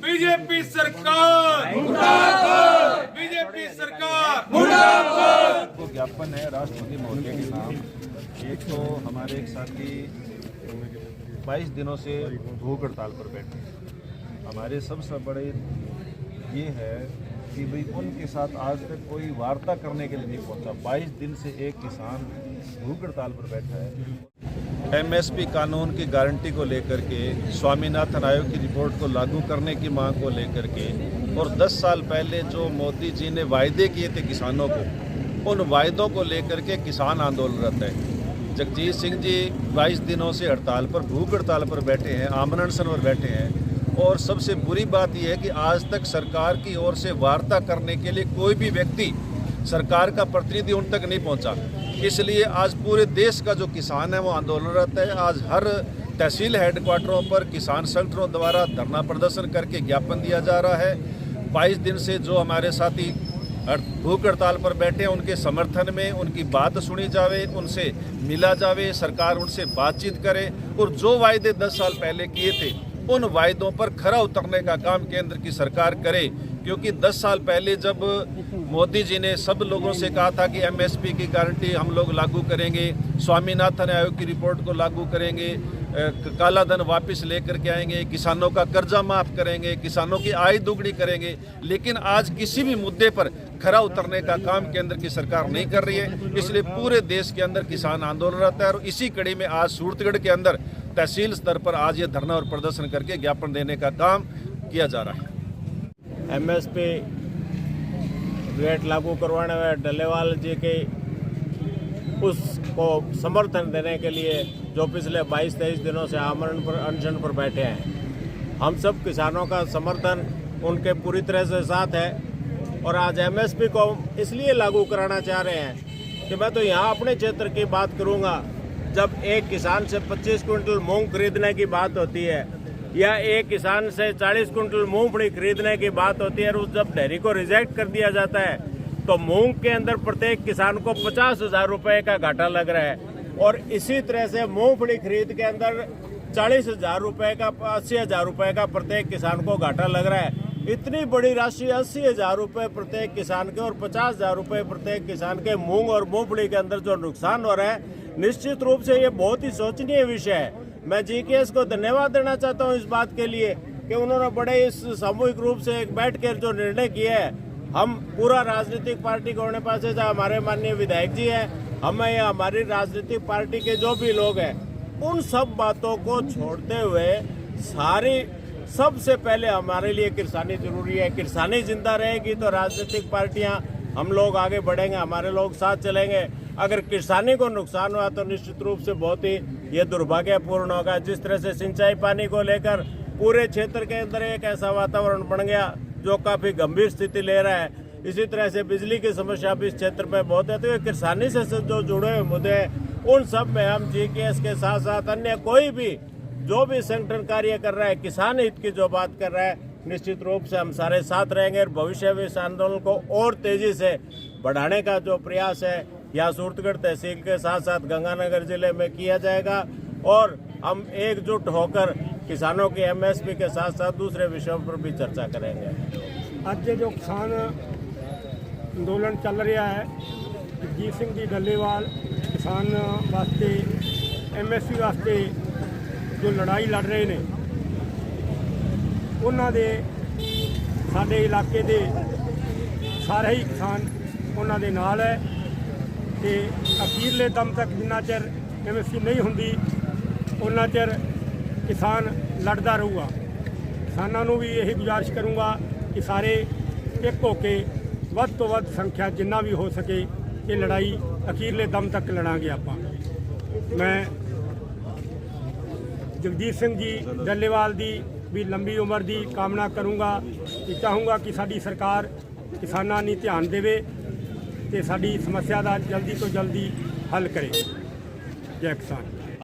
BJP सरकार मुर्दाबाद, BJP सरकार मुर्दाबाद। तो ज्ञापन है राष्ट्रपति महोदय के नाम। एक तो हमारे एक साथी 22 दिनों से भूख हड़ताल पर बैठे हैं। हमारे सबसे बड़े ये है कि भाई उनके साथ आज तक कोई वार्ता करने के लिए नहीं पहुंचा। 22 दिन से एक किसान भूख हड़ताल पर बैठा है। एमएसपी कानून की गारंटी को लेकर के, स्वामीनाथन आयोग की रिपोर्ट को लागू करने की मांग को लेकर के, और 10 साल पहले जो मोदी जी ने वायदे किए थे किसानों को, उन वायदों को लेकर के किसान आंदोलनरत है। जगजीत सिंह जी 22 दिनों से हड़ताल पर, भूख हड़ताल पर बैठे हैं, आमरण अनशन पर बैठे हैं। और सबसे बुरी बात यह है कि आज तक सरकार की ओर से वार्ता करने के लिए कोई भी व्यक्ति, सरकार का प्रतिनिधि उन तक नहीं पहुंचा। इसलिए आज पूरे देश का जो किसान है वो आंदोलनरत है। आज हर तहसील हेडक्वार्टरों पर किसान संगठनों द्वारा धरना प्रदर्शन करके ज्ञापन दिया जा रहा है। 22 दिन से जो हमारे साथी भूख हड़ताल पर बैठे हैं, उनके समर्थन में उनकी बात सुनी जावे, उनसे मिला जावे, सरकार उनसे बातचीत करे और जो वायदे 10 साल पहले किए थे उन वायदों पर खरा उतरने का काम केंद्र की सरकार करे। क्योंकि 10 साल पहले जब मोदी जी ने सब लोगों से कहा था कि एमएसपी की गारंटी हम लोग लागू करेंगे, स्वामीनाथन आयोग की रिपोर्ट को लागू करेंगे, काला धन वापस लेकर के आएंगे, किसानों का कर्जा माफ करेंगे, किसानों की आय दुगनी करेंगे, लेकिन आज किसी भी मुद्दे पर खरा उतरने का काम केंद्र की सरकार नहीं कर रही है। इसलिए पूरे देश के अंदर किसान आंदोलनरत है और इसी कड़ी में आज सूरतगढ़ के अंदर तहसील स्तर पर आज ये धरना और प्रदर्शन करके ज्ञापन देने का काम किया जा रहा है। एमएसपी रेट लागू करवाने में डल्लेवाल जी के उसको समर्थन देने के लिए जो पिछले 22-23 दिनों से आमरण पर अनशन पर बैठे हैं, हम सब किसानों का समर्थन उनके पूरी तरह से साथ है। और आज एमएसपी को इसलिए लागू कराना चाह रहे हैं कि मैं तो यहाँ अपने क्षेत्र की बात करूँगा। जब एक किसान से 25 कुंटल मूंग खरीदने की बात होती है या एक किसान से 40 कुंटल मूंगफली खरीदने की बात होती है और जब डेयरी को रिजेक्ट कर दिया जाता है तो मूंग के अंदर प्रत्येक किसान को 50,000 रुपये का घाटा लग रहा है। और इसी तरह से मूंगफली खरीद के अंदर 40,000 रुपये का, 80,000 रुपये का प्रत्येक किसान को घाटा लग रहा है। इतनी बड़ी राशि 80,000 रुपये प्रत्येक किसान के और 50,000 रुपये प्रत्येक किसान के मूंग और मूंगफली के अंदर जो नुकसान हो रहा है, निश्चित रूप से ये बहुत ही सोचनीय विषय है। मैं जीकेएस को धन्यवाद देना चाहता हूँ इस बात के लिए कि उन्होंने बड़े इस सामूहिक रूप से एक बैठकर जो निर्णय किया है। हम पूरा राजनीतिक पार्टी के होने पास है, चाहे हमारे माननीय विधायक जी हैं, हमें हमारी राजनीतिक पार्टी के जो भी लोग हैं, उन सब बातों को छोड़ते हुए सबसे पहले हमारे लिए किसानी जरूरी है। किसानी जिंदा रहेगी तो राजनीतिक पार्टियां, हम लोग आगे बढ़ेंगे, हमारे लोग साथ चलेंगे। अगर किसानी को नुकसान हुआ तो निश्चित रूप से बहुत ही ये दुर्भाग्यपूर्ण होगा। जिस तरह से सिंचाई पानी को लेकर पूरे क्षेत्र के अंदर एक ऐसा वातावरण बन गया जो काफी गंभीर स्थिति ले रहा है, इसी तरह से बिजली की समस्या भी इस क्षेत्र में बहुत है। तो ये किसानी से जो जुड़े हुए मुद्दे हैं, उन सब में हम जीकेएस के साथ साथ अन्य कोई भी जो भी संगठन कार्य कर रहा है, किसान हित की जो बात कर रहा है, निश्चित रूप से हम सारे साथ रहेंगे। और भविष्य में इस आंदोलन को और तेजी से बढ़ाने का जो प्रयास है यहाँ सूरतगढ़ तहसील के साथ साथ गंगानगर जिले में किया जाएगा। और हम एकजुट होकर किसानों की एमएसपी के साथ साथ दूसरे विषयों पर भी चर्चा करेंगे। आज जो किसान अंदोलन चल रहा है, जगजीत सिंह जी डल्लेवाल किसान वास्ते, एमएसपी वास्ते जो लड़ाई लड़ रहे हैं, उन्होंने साडे इलाके दे सारे ही किसान उन्होंने नाल है। ते अखीरले दम तक जिन्ना चिर एमएसपी नहीं होंदी उन्ना चिर किसान लड़ता रहूगा। किसानों को भी यही गुजारिश करूँगा कि सारे एक होके वध तो वध संख्या जिन्ना भी हो सके ये लड़ाई अखीरले दम तक लड़ांगे आपां। मैं जगजीत सिंह जी डल्लेवाल की भी लंबी उम्र की कामना करूँगा कि चाहूँगा कि साडी सरकार किसानां नूं ध्यान देवे ते साडी समस्या का जल्दी तो जल्दी हल करे। जय किसान।